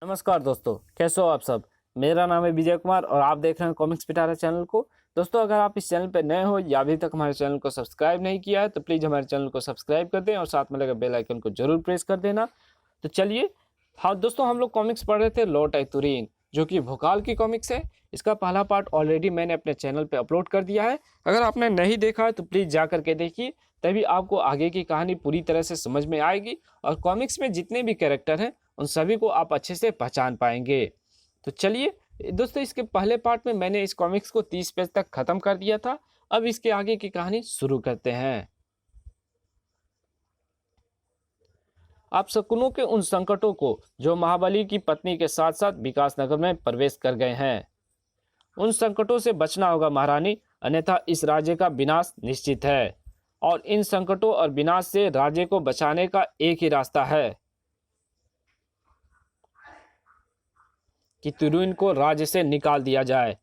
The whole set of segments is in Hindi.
नमस्कार दोस्तों, कैसे हो आप सब। मेरा नाम है विजय कुमार और आप देख रहे हैं कॉमिक्स पिटारा चैनल को। दोस्तों, अगर आप इस चैनल पर नए हो या अभी तक हमारे चैनल को सब्सक्राइब नहीं किया है तो प्लीज़ हमारे चैनल को सब्सक्राइब कर दें और साथ में लगे बेल आइकन को जरूर प्रेस कर देना। तो चलिए, हाँ दोस्तों, हम लोग कॉमिक्स पढ़ रहे थे लॉर्ड आइतुरीन, जो कि भोकाल की कॉमिक्स है। इसका पहला पार्ट ऑलरेडी मैंने अपने चैनल पर अपलोड कर दिया है। अगर आपने नहीं देखा है तो प्लीज़ जा करके देखिए, तभी आपको आगे की कहानी पूरी तरह से समझ में आएगी और कॉमिक्स में जितने भी कैरेक्टर हैं उन सभी को आप अच्छे से पहचान पाएंगे। तो चलिए दोस्तों, इसके पहले पार्ट में मैंने इस कॉमिक्स को 30 पेज तक खत्म कर दिया था। अब इसके आगे की कहानी शुरू करते हैं। आप शकुनों के उन संकटों को जो महाबली की पत्नी के साथ साथ विकास नगर में प्रवेश कर गए हैं, उन संकटों से बचना होगा महारानी, अन्यथा इस राज्य का विनाश निश्चित है। और इन संकटों और विनाश से राज्य को बचाने का एक ही रास्ता है कि तुरीन को राज्य से निकाल दिया जाए।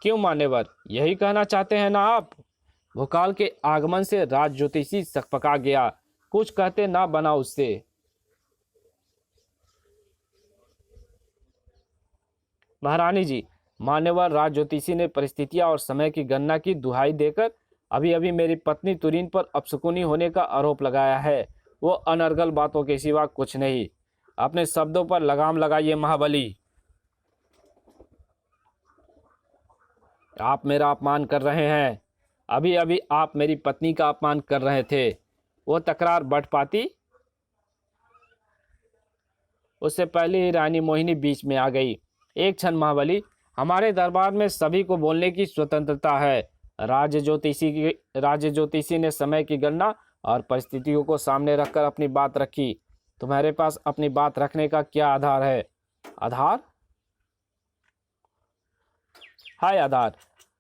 क्यों मान्यवर, यही कहना चाहते हैं ना आप। भोकाल के आगमन से राज ज्योतिषी सकपका गया, कुछ कहते ना बना उससे। महारानी जी, मान्यवर राज ज्योतिषी ने परिस्थितियां और समय की गणना की दुहाई देकर अभी अभी मेरी पत्नी तुरीन पर अपशकुनी होने का आरोप लगाया है। वो अनर्गल बातों के सिवा कुछ नहीं। अपने शब्दों पर लगाम लगाइए महाबली। आप मेरा अपमान कर रहे हैं। अभी अभी आप मेरी पत्नी का अपमान कर रहे थे। वो तकरार बढ़ पाती उससे पहले ही रानी मोहिनी बीच में आ गई। एक क्षण महाबली, हमारे दरबार में सभी को बोलने की स्वतंत्रता है। राज्य ज्योतिषी ने समय की गणना और परिस्थितियों को सामने रखकर अपनी बात रखी। तुम्हारे पास अपनी बात रखने का क्या आधार है? आधार? हाय आधार,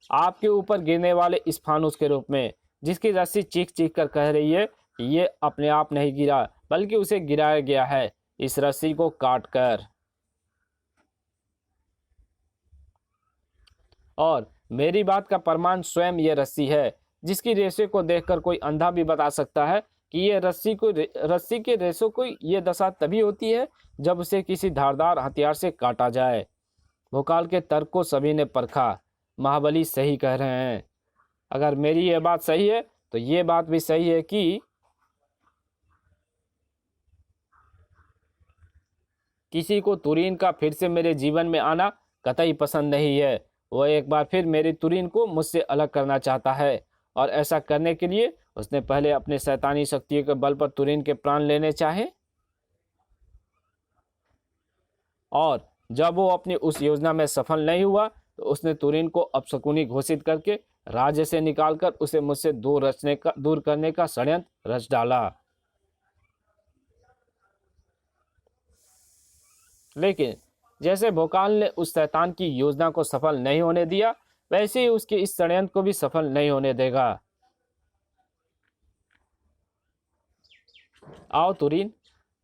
आपके ऊपर गिरने वाले इस फानुस के रूप में, जिसकी रस्सी चीख चीख कर कह रही है कि ये अपने आप नहीं गिरा बल्कि उसे गिराया गया है, इस रस्सी को काट कर। और मेरी बात का प्रमाण स्वयं ये रस्सी है, जिसकी रेशे को देखकर कोई अंधा भी बता सकता है कि ये रस्सी के रेशों को ये दशा तभी होती है जब उसे किसी धारदार हथियार से काटा जाए। भोकाल के तर्क को सभी ने परखा। महाबली सही कह रहे हैं। अगर मेरी ये बात सही है तो ये बात भी सही है कि किसी को तुरीन का फिर से मेरे जीवन में आना कतई पसंद नहीं है। वो एक बार फिर मेरी तुरीन को मुझसे अलग करना चाहता है और ऐसा करने के लिए उसने पहले अपने शैतानी शक्तियों के बल पर तुरीन के प्राण लेने चाहे, और जब वो अपनी उस योजना में सफल नहीं हुआ तो उसने तुरीन को अपशकुनी घोषित करके राज्य से निकालकर उसे मुझसे दूर करने का षड्यंत्र रच डाला। लेकिन जैसे भोकाल ने उस शैतान की योजना को सफल नहीं होने दिया, वैसे ही उसके इस षड्यंत्र को भी सफल नहीं होने देगा। आओ तुरीन।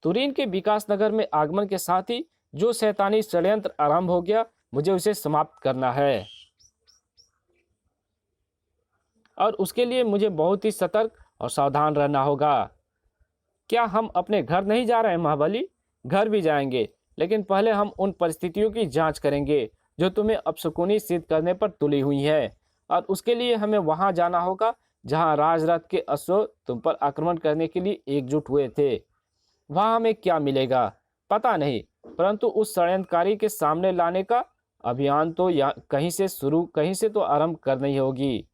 तुरीन के विकास नगर में आगमन के साथ ही जो शैतानी षड्यंत्र आरंभ हो गया, मुझे उसे समाप्त करना है। और उसके लिए मुझे बहुत ही सतर्क और सावधान रहना होगा। क्या हम अपने घर नहीं जा रहे हैं महाबली? घर भी जाएंगे, लेकिन पहले हम उन परिस्थितियों की जांच करेंगे जो तुम्हें अपशकुनी सिद्ध करने पर तुली हुई है। और उसके लिए हमें वहां जाना होगा जहां राजरथ के अश्व तुम पर आक्रमण करने के लिए एकजुट हुए थे। वहां हमें क्या मिलेगा पता नहीं, परंतु उस षड्यंत्रकारी के सामने लाने का अभियान तो कहीं से तो आरंभ करनी होगी।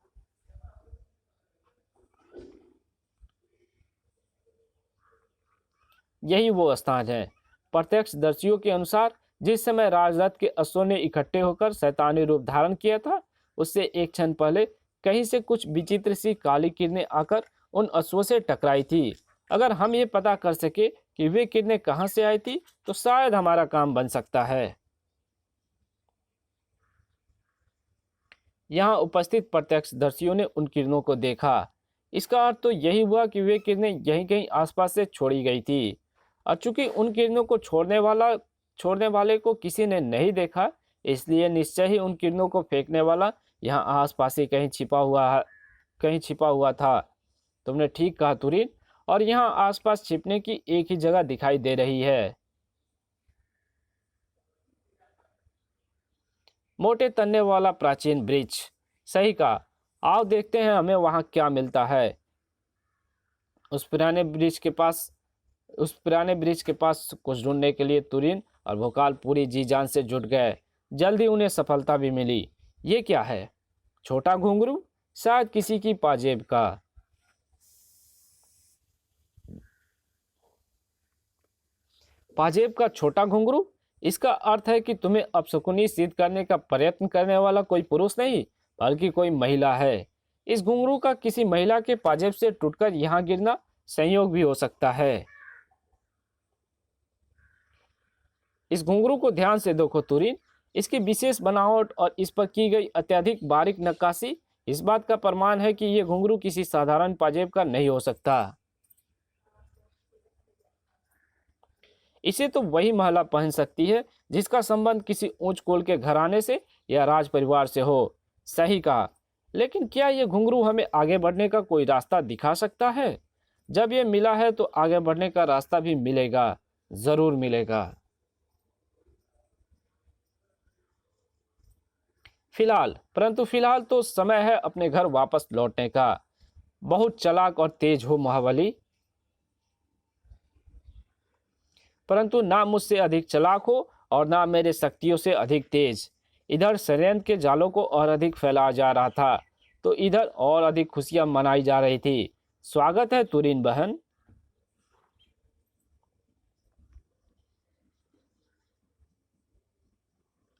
यही वो स्थान है। प्रत्यक्षदर्शियों के अनुसार जिस समय राजरथ के अश्वों ने इकट्ठे होकर शैतानी रूप धारण किया था, उससे एक क्षण पहले कहीं से कुछ विचित्र सी काली किरणें आकर उन अश्वों से टकराई थी। अगर हम ये पता कर सके कि वे किरणें कहाँ से आई थी तो शायद हमारा काम बन सकता है। यहाँ उपस्थित प्रत्यक्षदर्शियों ने उन किरणों को देखा। इसका अर्थ तो यही हुआ कि वे किरणें यहीं कहीं आसपास से छोड़ी गई थी। और चूंकि उन किरणों को छोड़ने वाले को किसी ने नहीं देखा, इसलिए निश्चय ही उन किरणों को फेंकने वाला यहाँ आसपास ही कहीं छिपा हुआ था। तुमने ठीक कहा तुरीन, और यहाँ आसपास छिपने की एक ही जगह दिखाई दे रही है। मोटे तन्ने वाला प्राचीन ब्रिज। सही कहा, आओ देखते हैं हमें वहाँ क्या मिलता है। उस पुराने ब्रिज के पास कुछ ढूंढने के लिए तुरीन और भोकाल पूरी जी जान से जुट गए। जल्दी उन्हें सफलता भी मिली। ये क्या है? छोटा घुंघरू, शायद किसी की पाजेब का। पाजेब का छोटा घुंघरू, इसका अर्थ है कि तुम्हें अपशकुनी सिद्ध करने का प्रयत्न करने वाला कोई पुरुष नहीं बल्कि कोई महिला है। इस घुंघरू का किसी महिला के पाजेब से टूटकर यहाँ गिरना संयोग भी हो सकता है। इस घुंघरू को ध्यान से देखो तुरीन। इसकी विशेष बनावट और इस पर की गई अत्यधिक बारीक नक्काशी इस बात का प्रमाण है कि यह घुंघरू किसी साधारण पाजेब का नहीं हो सकता। इसे तो वही महिला पहन सकती है जिसका संबंध किसी उच्च कुल के घराने से या राज परिवार से हो। सही कहा, लेकिन क्या यह घुंघरू हमें आगे बढ़ने का कोई रास्ता दिखा सकता है? जब यह मिला है तो आगे बढ़ने का रास्ता भी मिलेगा, जरूर मिलेगा। परंतु फिलहाल तो समय है अपने घर वापस लौटने का। बहुत चालाक और तेज हो महाबली, परंतु ना मुझसे अधिक चालाक हो और ना मेरे शक्तियों से अधिक तेज। इधर षड्यंत्र के जालों को और अधिक फैलाया जा रहा था तो इधर और अधिक खुशियां मनाई जा रही थी। स्वागत है तुरीन बहन।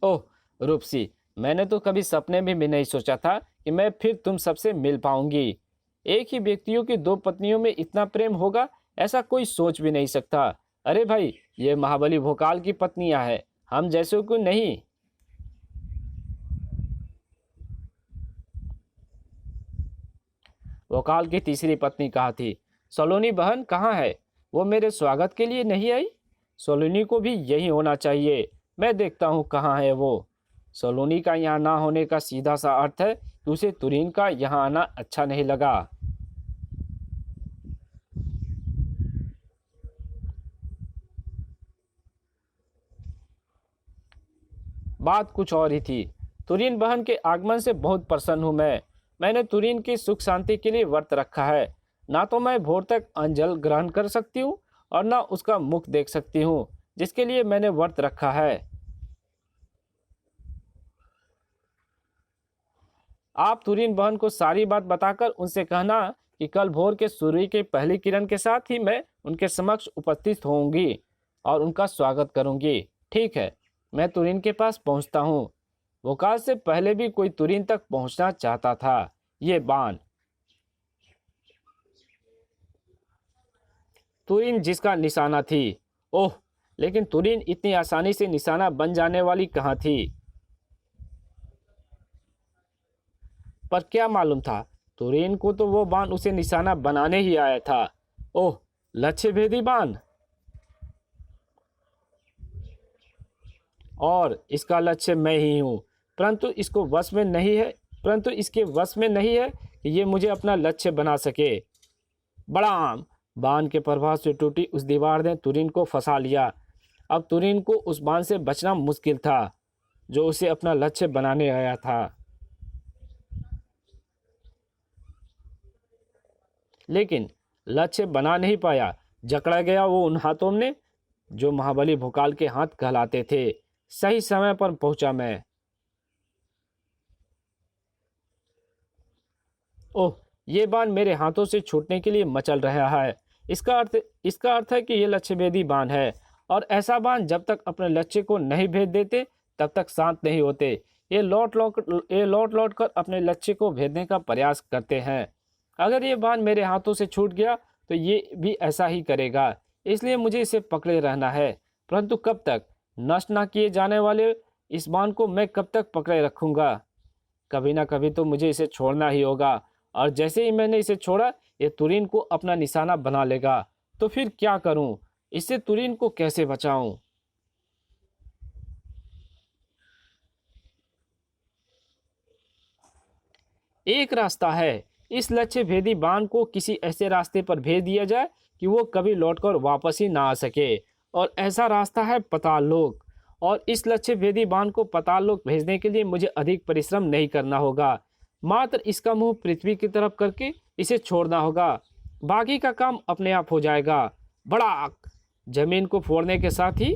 ओह रूपसी, मैंने तो कभी सपने में भी नहीं सोचा था कि मैं फिर तुम सबसे मिल पाऊंगी। एक ही व्यक्तियों की दो पत्नियों में इतना प्रेम होगा ऐसा कोई सोच भी नहीं सकता। अरे भाई, ये महाबली भोकाल की पत्नियां हैं, हम जैसों को नहीं। भोकाल की तीसरी पत्नी कहा थी, सलोनी बहन कहाँ है? वो मेरे स्वागत के लिए नहीं आई। सलोनी को भी यही होना चाहिए। मैं देखता हूँ कहाँ है वो। सलोनी का यहाँ ना होने का सीधा सा अर्थ है कि उसे तुरीन का यहाँ आना अच्छा नहीं लगा। बात कुछ और ही थी। तुरीन बहन के आगमन से बहुत प्रसन्न हूँ मैंने तुरीन की सुख शांति के लिए व्रत रखा है। ना तो मैं भोर तक अंजल ग्रहण कर सकती हूँ और ना उसका मुख देख सकती हूँ जिसके लिए मैंने व्रत रखा है। आप तुरीन बहन को सारी बात बताकर उनसे कहना कि कल भोर के सूर्य की पहली किरण के साथ ही मैं उनके समक्ष उपस्थित होंगी और उनका स्वागत करूंगी। ठीक है, मैं तुरीन के पास पहुंचता हूं। भोकाल से पहले भी कोई तुरीन तक पहुंचना चाहता था। ये बाण तुरीन जिसका निशाना थी। ओह, लेकिन तुरीन इतनी आसानी से निशाना बन जाने वाली कहाँ थी? पर क्या मालूम था, तुरीन को तो वो बाण उसे निशाना बनाने ही आया था। ओह, लक्ष्य भेदी बाण। और इसका लक्ष्य मैं ही हूँ, परंतु इसके वश में नहीं है कि ये मुझे अपना लक्ष्य बना सके। बड़ाम! बाण के प्रभाव से टूटी उस दीवार ने तुरीन को फंसा लिया। अब तुरीन को उस बाण से बचना मुश्किल था जो उसे अपना लक्ष्य बनाने आया था। लेकिन लक्ष्य बना नहीं पाया। जकड़ा गया वो उन हाथों ने जो महाबली भोकाल के हाथ कहलाते थे। सही समय पर पहुंचा मैं। ओह, ये बाण मेरे हाथों से छूटने के लिए मचल रहा है। इसका अर्थ है कि ये लक्ष्य भेदी बाण है और ऐसा बाण जब तक अपने लक्ष्य को नहीं भेद देते तब तक शांत नहीं होते। ये लौट लौट कर अपने लक्ष्य को भेदने का प्रयास करते हैं। अगर ये बाण मेरे हाथों से छूट गया तो ये भी ऐसा ही करेगा। इसलिए मुझे इसे पकड़े रहना है। परंतु कब तक? नष्ट ना किए जाने वाले इस बाण को मैं कब तक पकड़े रखूंगा? कभी ना कभी तो मुझे इसे छोड़ना ही होगा। और जैसे ही मैंने इसे छोड़ा ये तुरीन को अपना निशाना बना लेगा। तो फिर क्या करूं? इससे तुरीन को कैसे बचाऊं? एक रास्ता है। इस लक्ष्य भेदी बाण को किसी ऐसे रास्ते पर भेज दिया जाए कि वो कभी लौटकर वापस ही ना आ सके। और ऐसा रास्ता है पाताल लोक। और इस लक्ष्य भेदी बाण को पाताल लोक भेजने के लिए मुझे अधिक परिश्रम नहीं करना होगा। मात्र इसका मुंह पृथ्वी की तरफ करके इसे छोड़ना होगा। बाकी का काम अपने आप हो जाएगा। बड़ाक! जमीन को फोड़ने के साथ ही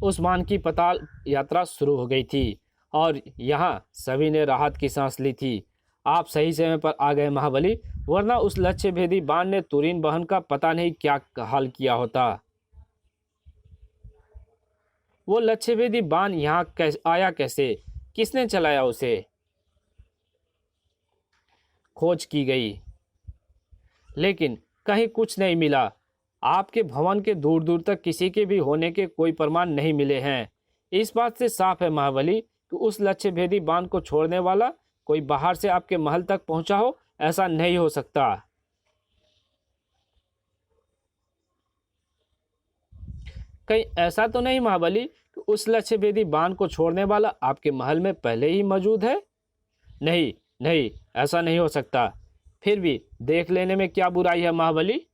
उस बाण की पाताल यात्रा शुरू हो गई थी और यहाँ सभी ने राहत की सांस ली थी। आप सही समय पर आ गए महाबली, वरना उस लक्ष्य भेदी बाण ने तुरीन बहन का पता नहीं क्या हाल किया होता। वो लक्ष्य भेदी बाण यहाँ आया कैसे? किसने चलाया उसे? खोज की गई, लेकिन कहीं कुछ नहीं मिला। आपके भवन के दूर दूर तक किसी के भी होने के कोई प्रमाण नहीं मिले हैं। इस बात से साफ है महाबली कि उस लक्ष्य भेदी बाण को छोड़ने वाला कोई बाहर से आपके महल तक पहुंचा हो, ऐसा नहीं हो सकता। कहीं ऐसा तो नहीं महाबली कि उस लक्ष्य भेदी बाण को छोड़ने वाला आपके महल में पहले ही मौजूद है? नहीं नहीं, ऐसा नहीं हो सकता। फिर भी देख लेने में क्या बुराई है महाबली?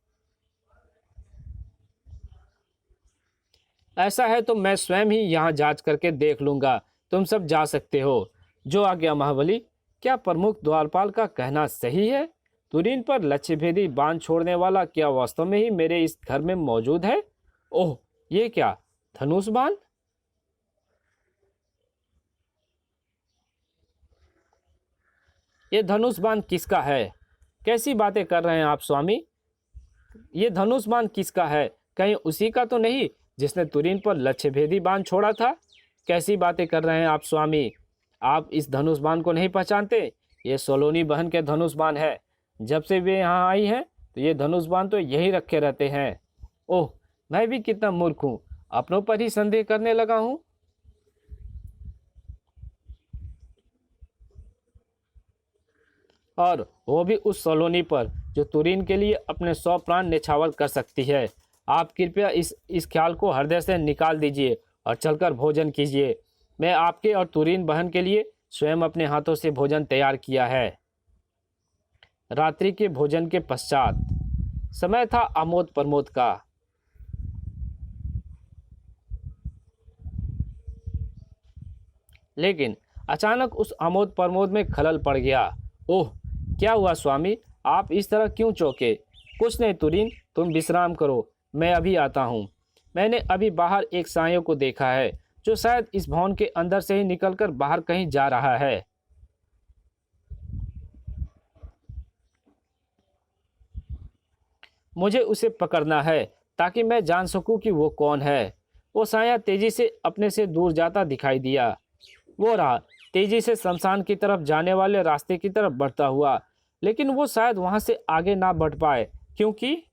ऐसा है तो मैं स्वयं ही यहाँ जांच करके देख लूंगा। तुम सब जा सकते हो। जो आ गया महाबली। क्या प्रमुख द्वारपाल का कहना सही है? तुरीन पर लक्ष्य भेदी बाण छोड़ने वाला क्या वास्तव में ही मेरे इस घर में मौजूद है? ओह, ये क्या धनुष बाण? ये धनुष बाण किसका है? कैसी बातें कर रहे हैं आप स्वामी? ये धनुष बाण किसका है? कहीं उसी का तो नहीं जिसने तुरीन पर लक्ष्य भेदी बाण छोड़ा था? कैसी बातें कर रहे हैं आप स्वामी? आप इस धनुष बाण को नहीं पहचानते? ये सोलोनी बहन के धनुष बाण है। जब से वे यहाँ आई हैं तो ये धनुष बाण तो यहीं रखे रहते हैं। ओह, मैं भी कितना मूर्ख हूँ, अपनों पर ही संदेह करने लगा हूँ। और वो भी उस सोलोनी पर जो तुरीन के लिए अपने 100 प्राण न्यौछावर कर सकती है। आप कृपया इस ख्याल को हृदय से निकाल दीजिए और चलकर भोजन कीजिए। मैं आपके और तुरीन बहन के लिए स्वयं अपने हाथों से भोजन तैयार किया है। रात्रि के भोजन के पश्चात समय था आमोद प्रमोद का। लेकिन अचानक उस आमोद प्रमोद में खलल पड़ गया। ओह, क्या हुआ स्वामी? आप इस तरह क्यों चौंके? कुछ नहीं तुरीन, तुम विश्राम करो, मैं अभी आता हूँ। मैंने अभी बाहर एक सायों को देखा है जो शायद इस भवन के अंदर से ही निकलकर बाहर कहीं जा रहा है। मुझे उसे पकड़ना है ताकि मैं जान सकूं कि वो कौन है। वो साया तेजी से अपने से दूर जाता दिखाई दिया। वो रहा, तेजी से शमशान की तरफ जाने वाले रास्ते की तरफ बढ़ता हुआ। लेकिन वो शायद वहां से आगे ना बढ़ पाए, क्योंकि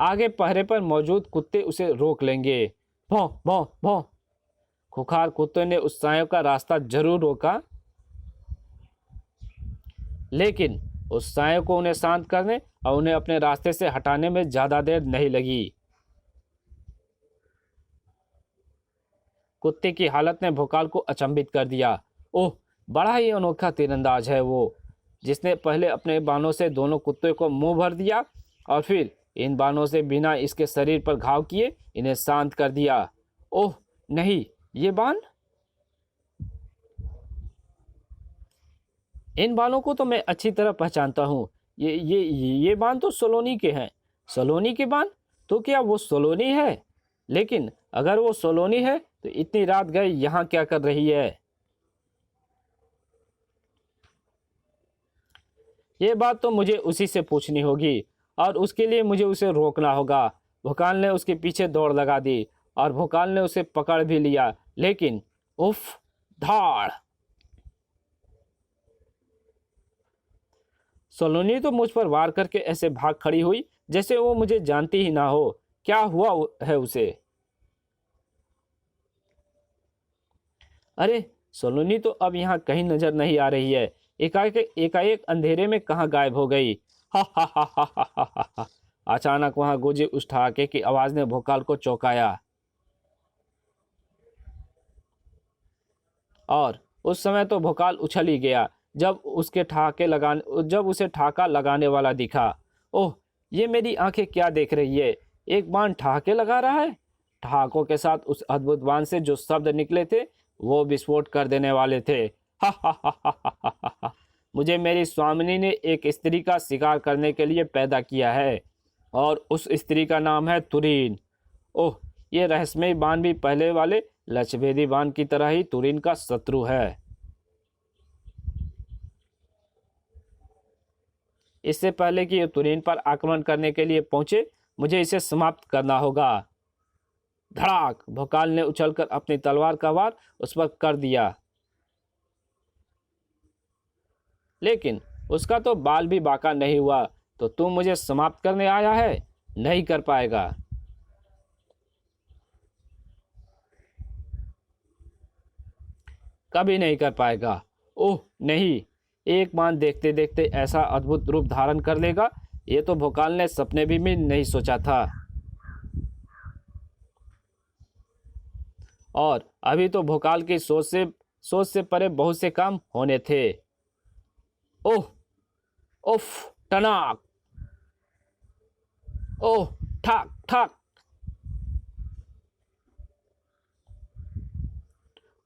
आगे पहरे पर मौजूद कुत्ते उसे रोक लेंगे। भौं भौं भौं। खुखार कुत्ते ने उस सायों का रास्ता जरूर रोका, लेकिन उस सायों को उन्हें शांत करने और उन्हें अपने रास्ते से हटाने में ज्यादा देर नहीं लगी। कुत्ते की हालत ने भोकाल को अचंभित कर दिया। ओह, बड़ा ही अनोखा तीरंदाज है वो, जिसने पहले अपने बाणों से दोनों कुत्ते को मुंह भर दिया और फिर इन बाणों से बिना इसके शरीर पर घाव किए इन्हें शांत कर दिया। ओह नहीं, ये बाण, इन बाणों को तो मैं अच्छी तरह पहचानता हूँ। ये बाण तो सोलोनी के हैं। सोलोनी के बाण? तो क्या वो सोलोनी है? लेकिन अगर वो सोलोनी है तो इतनी रात गए यहाँ क्या कर रही है? ये बात तो मुझे उसी से पूछनी होगी और उसके लिए मुझे उसे रोकना होगा। भोकाल ने उसके पीछे दौड़ लगा दी और भोकाल ने उसे पकड़ भी लिया, लेकिन उफ, धाड़! सोलोनी तो मुझ पर वार करके ऐसे भाग खड़ी हुई जैसे वो मुझे जानती ही ना हो। क्या हुआ है उसे? अरे, सोलोनी तो अब यहाँ कहीं नजर नहीं आ रही है। एकाएक अंधेरे में कहाँ गायब हो गई? हा हा हा हा हा हा हा हा। अचानक वहां गूंजी उस ठहाके की आवाज ने भोकाल को चौंकाया और उस समय तो भोकाल उछल ही गया। जब उसे ठाका लगाने वाला दिखा। ओह, ये मेरी आंखें क्या देख रही है? एक बाण ठहाके लगा रहा है। ठहाकों के साथ उस अद्भुत बाण से जो शब्द निकले थे वो विस्फोट कर देने वाले थे। हा हा हा हा हा हा हा। मुझे मेरी स्वामिनी ने एक स्त्री का शिकार करने के लिए पैदा किया है और उस स्त्री का नाम है तुरीन। ओह, ये रहस्यमयी बाण भी पहले वाले लक्ष्यभेदी बाण की तरह ही तुरीन का शत्रु है। इससे पहले कि ये तुरीन पर आक्रमण करने के लिए पहुंचे, मुझे इसे समाप्त करना होगा। धड़ाक! भोकाल ने उछलकर अपनी तलवार का वार उस पर कर दिया, लेकिन उसका तो बाल भी बांका नहीं हुआ। तो तू मुझे समाप्त करने आया है? नहीं कर पाएगा। कभी नहीं कर पाएगा। ओह नहीं, एक बाण देखते देखते ऐसा अद्भुत रूप धारण कर लेगा, ये तो भोकाल ने सपने भी में नहीं सोचा था। और अभी तो भोकाल की सोच से परे बहुत से काम होने थे। ओह, उफ, टनाक! ओह, ठाक ठाक!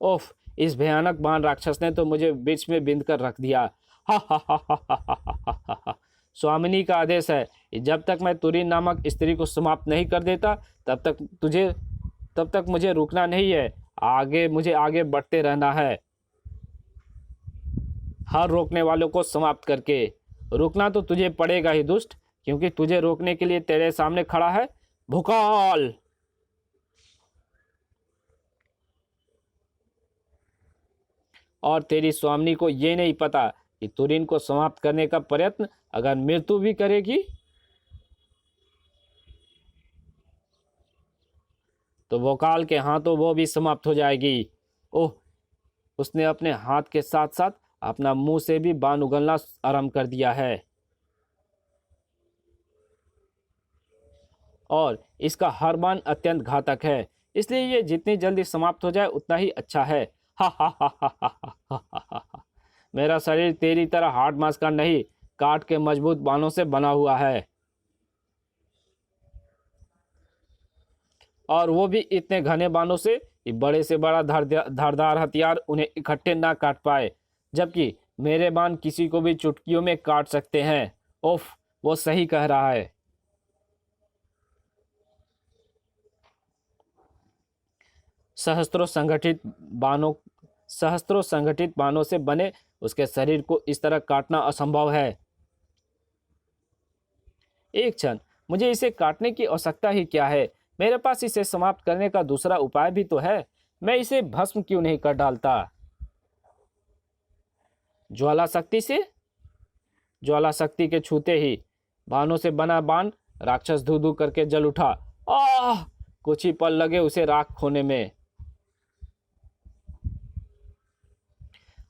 ओफ, इस भयानक बाण राक्षस ने तो मुझे बीच में बिंद कर रख दिया। हा हा हा हा हा हा हा हा हा। स्वामिनी का आदेश है कि जब तक मैं तुरीन नामक स्त्री को समाप्त नहीं कर देता तब तक मुझे रुकना नहीं है। मुझे आगे बढ़ते रहना है, हर रोकने वालों को समाप्त करके। रुकना तो तुझे पड़ेगा ही दुष्ट, क्योंकि तुझे रोकने के लिए तेरे सामने खड़ा है भोकाल। और तेरी स्वामिनी को ये नहीं पता कि तुरीन को समाप्त करने का प्रयत्न अगर मृत्यु भी करेगी तो भोकाल के हाथों वो भी समाप्त हो जाएगी। ओह, उसने अपने हाथ के साथ साथ अपना मुंह से भी बाण उगलना आरंभ कर दिया है, और इसका हर बाण अत्यंत घातक है, इसलिए ये जितनी जल्दी समाप्त हो जाए उतना ही अच्छा है। हा हा हा हा हा हा हा हा। मेरा शरीर तेरी तरह हार्ड मांस का नहीं, काट के मजबूत बाणों से बना हुआ है, और वो भी इतने घने बाणों से कि बड़े से बड़ा धारदार हथियार उन्हें इकट्ठे ना काट पाए, जबकि मेरे बाण किसी को भी चुटकियों में काट सकते हैं। ओफ, वो सही कह रहा है। सहस्त्रों संगठित बाणों से बने उसके शरीर को इस तरह काटना असंभव है। एक क्षण, मुझे इसे काटने की आवश्यकता ही क्या है? मेरे पास इसे समाप्त करने का दूसरा उपाय भी तो है। मैं इसे भस्म क्यों नहीं कर डालता? ज्वाला शक्ति के छूते ही बाणों से बना बाण राक्षस धू धू करके जल उठा। आह! कुछ ही पल लगे उसे राख होने में।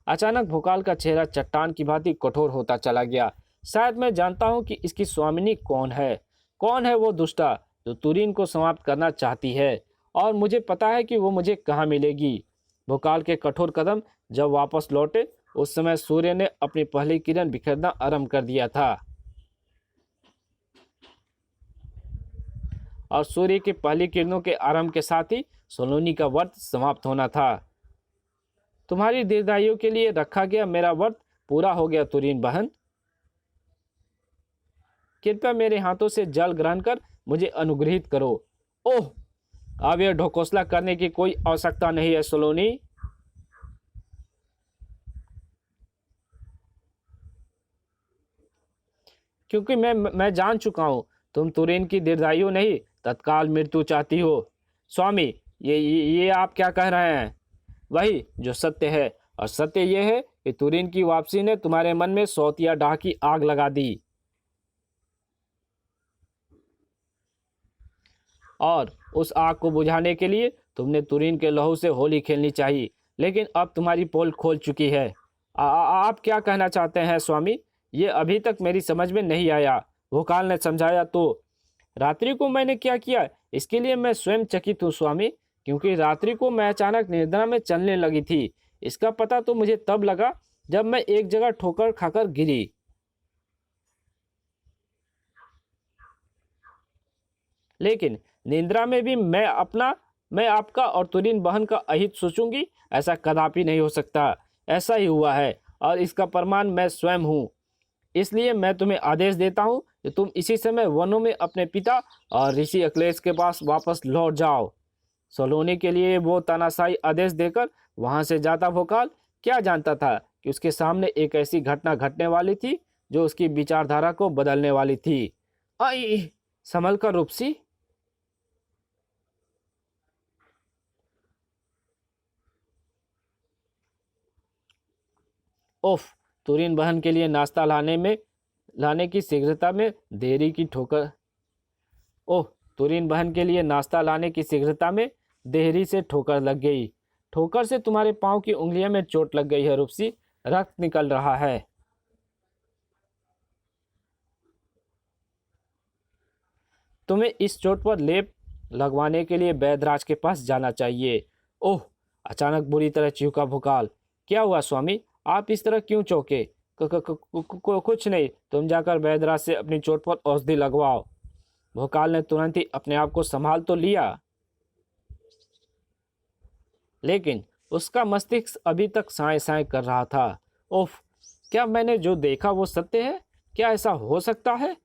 अचानक भोकाल का चेहरा चट्टान की भांति कठोर होता चला गया। शायद मैं जानता हूं कि इसकी स्वामिनी कौन है। कौन है वो दुष्टा जो तुरीन को समाप्त करना चाहती है, और मुझे पता है कि वो मुझे कहाँ मिलेगी। भोकाल के कठोर कदम जब वापस लौटे, उस समय सूर्य ने अपनी पहली किरण बिखेरना आरंभ कर दिया था, और सूर्य की पहली किरणों के आरंभ के साथ ही सलोनी का व्रत समाप्त होना था। तुम्हारी दीर्घायु के लिए रखा गया मेरा व्रत पूरा हो गया तुरीन बहन। कृपया मेरे हाथों से जल ग्रहण कर मुझे अनुग्रहित करो। ओह, अब यह ढकोसला करने की कोई आवश्यकता नहीं है सलोनी। क्योंकि मैं जान चुका हूं तुम तुरीन की दीर्घायु नहीं, तत्काल मृत्यु चाहती हो। स्वामी, ये आप क्या कह रहे हैं? वही जो सत्य है, और सत्य यह है कि तुरीन की वापसी ने तुम्हारे मन में सौतिया डाह की आग लगा दी, और उस आग को बुझाने के लिए तुमने तुरीन के लहू से होली खेलनी चाहिए, लेकिन अब तुम्हारी पोल खोल चुकी है। आप क्या कहना चाहते हैं स्वामी? ये अभी तक मेरी समझ में नहीं आया। भोकाल ने समझाया तो। रात्रि को मैंने क्या किया, इसके लिए मैं स्वयं चकित हूँ स्वामी, क्योंकि रात्रि को मैं अचानक निद्रा में चलने लगी थी। इसका पता तो मुझे तब लगा जब मैं एक जगह ठोकर खाकर गिरी। लेकिन निद्रा में भी मैं आपका और तुरीन बहन का अहित सोचूंगी? ऐसा कदापि नहीं हो सकता। ऐसा ही हुआ है और इसका प्रमाण मैं स्वयं हूँ। इसलिए मैं तुम्हें आदेश देता हूँ कि तुम इसी समय वनों में अपने पिता और ऋषि अखिलेश के पास वापस लौट जाओ। सलोनी के लिए वो तानाशाही आदेश देकर वहां से जाता भोकाल क्या जानता था कि उसके सामने एक ऐसी घटना घटने वाली थी जो उसकी विचारधारा को बदलने वाली थी। आई संभल कर रूपसी। ओफ, तुरीन बहन के लिए नाश्ता लाने की शीघ्रता में देरी की ठोकर। ओह, तुरीन बहन के लिए नाश्ता लाने की शीघ्रता में देरी से ठोकर लग गई। ठोकर से तुम्हारे पांव की उंगलियों में चोट लग गई है रूपसी, रक्त निकल रहा है। तुम्हें इस चोट पर लेप लगवाने के लिए वैद्यराज के पास जाना चाहिए। ओह, अचानक बुरी तरह चीखा भोकाल। क्या हुआ स्वामी, आप इस तरह क्यों चौंके? कुछ नहीं, तुम जाकर वैद्यराज से अपनी चोट पर औषधि लगवाओ। भोकाल ने तुरंत ही अपने आप को संभाल तो लिया, लेकिन उसका मस्तिष्क अभी तक साए साए कर रहा था। ओफ, क्या मैंने जो देखा वो सत्य है? क्या ऐसा हो सकता है?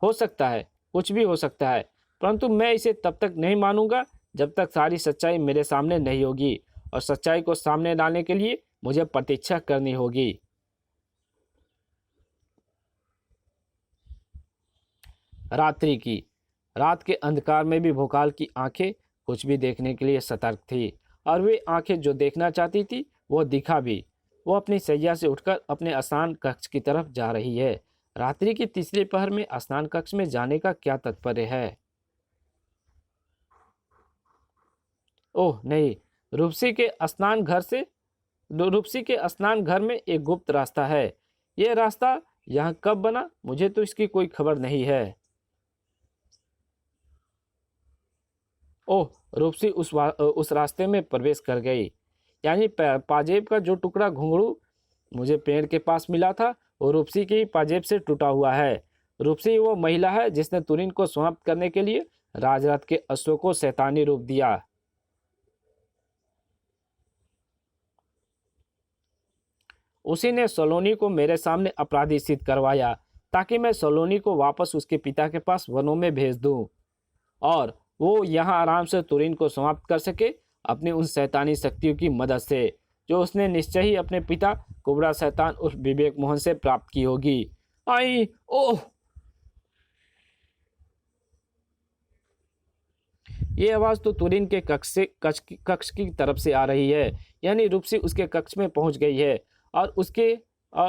हो सकता है, कुछ भी हो सकता है, परंतु मैं इसे तब तक नहीं मानूंगा जब तक सारी सच्चाई मेरे सामने नहीं होगी, और सच्चाई को सामने लाने के लिए मुझे प्रतीक्षा करनी होगी। रात्रि की रात के अंधकार में भी भोकाल की आंखें कुछ भी देखने के लिए सतर्क थी, और वे आंखें जो देखना चाहती थी वो दिखा भी। वो अपनी सैया से उठकर अपने स्नान कक्ष की तरफ जा रही है। रात्रि की तीसरे पहर में स्नान कक्ष में जाने का क्या तात्पर्य है? ओह नहीं, रूपसी के स्नान घर में एक गुप्त रास्ता है। यह रास्ता यहाँ कब बना, मुझे तो इसकी कोई खबर नहीं है। ओह, रूपसी उस रास्ते में प्रवेश कर गई। यानी पाजेब का जो टुकड़ा घुंघरू मुझे पेड़ के पास मिला था वो रूपसी की पाजेब से टूटा हुआ है। रूपसी वो महिला है जिसने तुरीन को समाप्त करने के लिए राजरथ के अश्व को शैतानी रूप दिया। उसी ने सलोनी को मेरे सामने अपराधी सिद्ध करवाया ताकि मैं सलोनी को वापस उसके पिता के पास वनों में भेज दूं, और वो यहाँ आराम से तुरीन को समाप्त कर सके अपनी उन शैतानी शक्तियों की मदद से जो उसने निश्चय ही अपने पिता कुबरा शैतान उर्फ विवेक मोहन से प्राप्त की होगी। आई ओह, ये आवाज़ तो तुरीन के कक्ष की तरफ से आ रही है। यानी रूपसी उसके कक्ष में पहुंच गई है और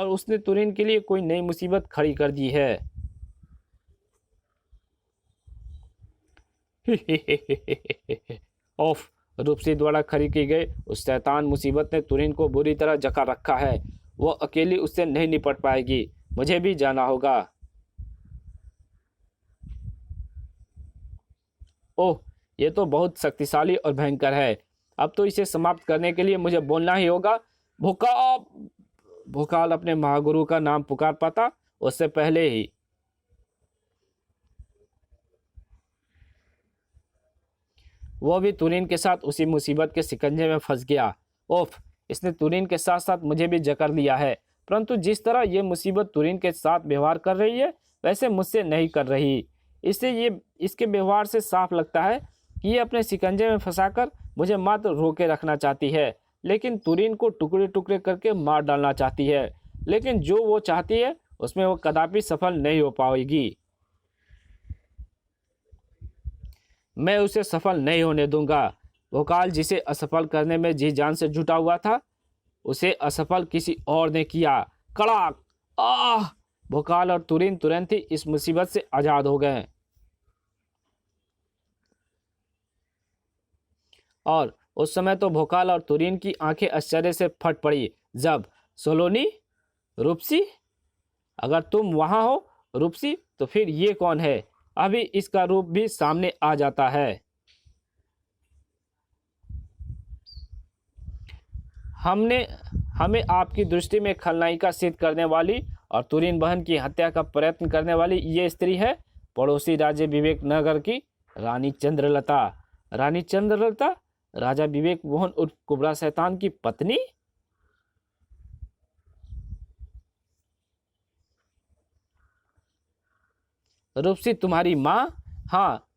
उसने तुरीन के लिए कोई नई मुसीबत खड़ी कर दी है। ऑफ, रूपसी द्वारा खड़ी की गई उस शैतान मुसीबत ने तुरीन को बुरी तरह जका रखा है। वो अकेली उससे नहीं निपट पाएगी, मुझे भी जाना होगा। ओह, ये तो बहुत शक्तिशाली और भयंकर है। अब तो इसे समाप्त करने के लिए मुझे बोलना ही होगा। भोकाल भोकाल अपने महागुरु का नाम पुकार पाता उससे पहले ही वो भी तुरीन के साथ उसी मुसीबत के शिकंजे में फंस गया। ओफ, इसने तुरीन के साथ साथ मुझे भी जकड़ लिया है, परंतु जिस तरह ये मुसीबत तुरीन के साथ व्यवहार कर रही है वैसे मुझसे नहीं कर रही। इसके व्यवहार से साफ लगता है कि ये अपने शिकंजे में फंसाकर मुझे मात्र रोके रखना चाहती है, लेकिन तुरीन को टुकड़े टुकड़े करके मार डालना चाहती है। लेकिन जो वो चाहती है उसमें वो कदापि सफल नहीं हो पाएगी। मैं उसे सफल नहीं होने दूंगा। भोकाल जिसे असफल करने में जी जान से जुटा हुआ था उसे असफल किसी और ने किया। कड़ाक, आह! भोकाल और तुरीन तुरंत ही इस मुसीबत से आजाद हो गए, और उस समय तो भोकाल और तुरीन की आंखें आश्चर्य से फट पड़ी जब सोलोनी, रूपसी, अगर तुम वहां हो रूपसी, तो फिर ये कौन है? अभी इसका रूप भी सामने आ जाता है। हमने हमें आपकी दृष्टि में खलनायिका सिद्ध करने वाली और तुरीन बहन की हत्या का प्रयत्न करने वाली ये स्त्री है पड़ोसी राज्य विवेक नगर की रानी चंद्रलता। रानी चंद्रलता राजा विवेक मोहन उर्फ कुबरा शैतान की पत्नी। रूपसी तुम्हारी माँ? हाँ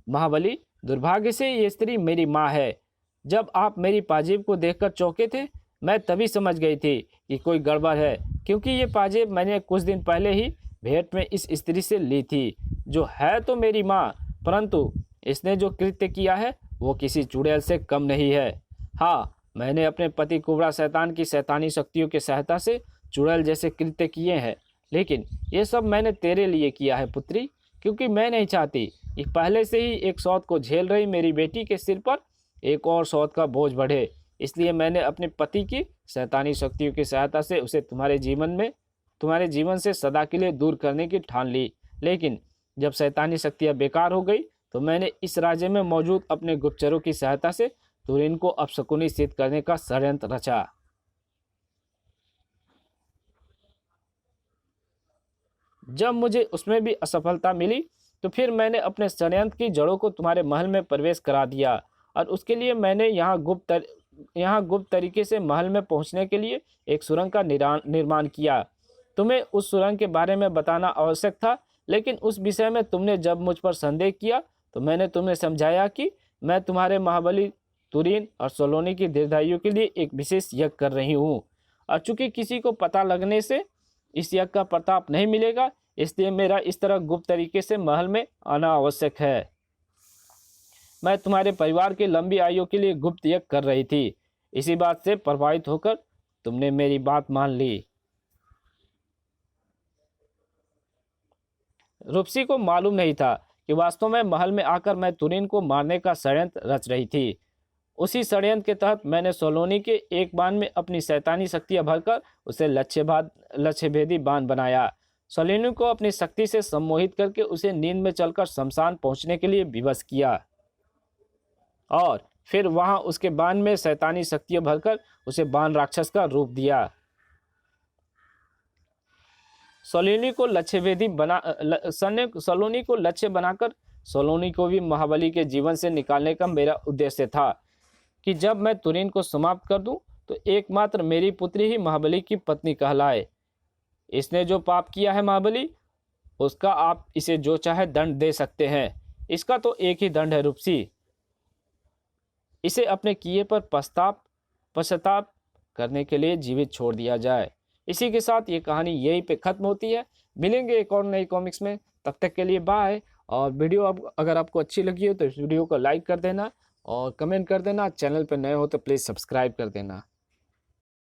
महाबली, दुर्भाग्य से ये स्त्री मेरी माँ है। जब आप मेरी पाजेब को देखकर चौंके थे, मैं तभी समझ गई थी कि कोई गड़बड़ है, क्योंकि ये पाजेब मैंने कुछ दिन पहले ही भेंट में इस स्त्री से ली थी, जो है तो मेरी माँ, परंतु इसने जो कृत्य किया है वो किसी चुड़ैल से कम नहीं है। हाँ, मैंने अपने पति कुबरा शैतान की शैतानी शक्तियों की सहायता से चुड़ैल जैसे कृत्य किए हैं, लेकिन ये सब मैंने तेरे लिए किया है पुत्री, क्योंकि मैं नहीं चाहती कि पहले से ही एक सौत को झेल रही मेरी बेटी के सिर पर एक और सौत का बोझ बढ़े। इसलिए मैंने अपने पति की शैतानी शक्तियों की सहायता से उसे तुम्हारे जीवन से सदा के लिए दूर करने की ठान ली। लेकिन जब शैतानी शक्तियाँ बेकार हो गई तो मैंने इस राज्य में मौजूद अपने गुप्तचरों की सहायता से तुरीन को अपशकुनी सिद्ध करने का षड्यंत्र रचा। जब मुझे उसमें भी असफलता मिली तो फिर मैंने अपने षड्यंत्र की जड़ों को तुम्हारे महल में प्रवेश करा दिया, और उसके लिए मैंने यहाँ गुप्त तरीके से महल में पहुँचने के लिए एक सुरंग का निर्माण किया। तुम्हें उस सुरंग के बारे में बताना आवश्यक था, लेकिन उस विषय में तुमने जब मुझ पर संदेह किया तो मैंने तुम्हें समझाया कि मैं तुम्हारे महाबली तुरीन और सोलोनी की दीर्घायु के लिए एक विशेष यज्ञ कर रही हूँ, और चूंकि किसी को पता लगने से इस यज्ञ का प्रताप नहीं मिलेगा, इसलिए मेरा इस तरह गुप्त तरीके से महल में आना आवश्यक है। मैं तुम्हारे परिवार की लंबी आयु के लिए गुप्त यज्ञ कर रही थी। इसी बात से प्रभावित होकर तुमने मेरी बात मान ली। रूपसी को मालूम नहीं था कि वास्तव में महल में आकर मैं तुरीन को मारने का षड्यंत्र रच रही थी। उसी षड्यंत्र के तहत मैंने सोलोनी के एक बाण में अपनी शैतानी शक्तियां भरकर उसे लक्ष्यभेदी बाण बनाया। सोलोनी को अपनी शक्ति से सम्मोहित करके उसे नींद में चलकर शमशान पहुंचने के लिए विवश किया, और फिर वहां उसके बाण में शैतानी शक्तियां भरकर उसे बाण राक्षस का रूप दिया। सोलोनी को लक्ष्य बनाकर सोलोनी को भी महाबली के जीवन से निकालने का मेरा उद्देश्य था कि जब मैं तुरीन को समाप्त कर दूं तो एकमात्र मेरी पुत्री ही महाबली की पत्नी कहलाए। इसने जो पाप किया है महाबली, उसका आप इसे जो चाहे दंड दे सकते हैं। इसका तो एक ही दंड है रूपसी, इसे अपने किए पर पश्चाताप करने के लिए जीवित छोड़ दिया जाए। इसी के साथ ये कहानी यहीं पे ख़त्म होती है। मिलेंगे एक और नई कॉमिक्स में, तब तक के लिए बाय। और वीडियो अगर आपको अच्छी लगी हो तो इस वीडियो को लाइक कर देना और कमेंट कर देना। चैनल पर नए हो तो प्लीज़ सब्सक्राइब कर देना।